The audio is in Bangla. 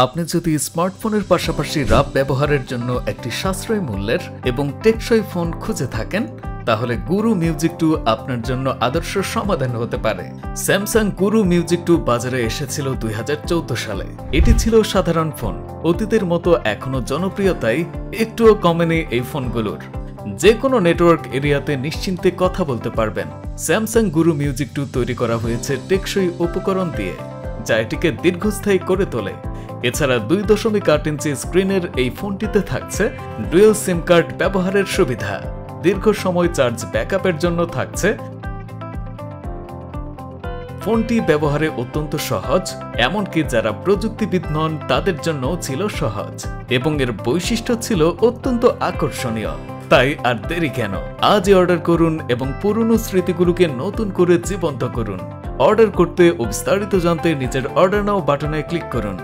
আপনি যদি স্মার্টফোনের পাশাপাশি রাব ব্যবহারের জন্য একটি সাশ্রয়ী মূল্যের এবং টেকসই ফোন খুঁজে থাকেন, তাহলে গুরু মিউজিক 2 আপনার জন্য আদর্শ সমাধান হতে পারে। স্যামসাং গুরু মিউজিক 2 বাজারে এসেছিল 2014 সালে। এটি ছিল সাধারণ ফোন। অতীতের মতো এখনো জনপ্রিয়তায় একটুও কমেনি এই ফোনগুলোর। যে কোনো নেটওয়ার্ক এরিয়াতে নিশ্চিন্তে কথা বলতে পারবেন। স্যামসাং গুরু মিউজিক 2 তৈরি করা হয়েছে টেকসই উপকরণ দিয়ে, যা এটিকে দীর্ঘস্থায়ী করে তোলে। এছাড়া 2.8 ইঞ্চি স্ক্রিনের এই ফোনটিতে থাকছে ডুয়েল সিম কার্ড ব্যবহারের সুবিধা। দীর্ঘ সময় চার্জ ব্যাকআপের জন্য থাকছে। ফোনটি ব্যবহারে অত্যন্ত সহজ, এমনকি যারা প্রযুক্তিবিদ নন তাদের জন্য ছিল সহজ, এবং এর বৈশিষ্ট্য ছিল অত্যন্ত আকর্ষণীয়। তাই আর দেরি কেন, আজই অর্ডার করুন এবং পুরনো স্মৃতিগুলোকে নতুন করে জীবন্ত করুন। অর্ডার করতে ও বিস্তারিত জানতে নিচের অর্ডার নাও বাটনে ক্লিক করুন।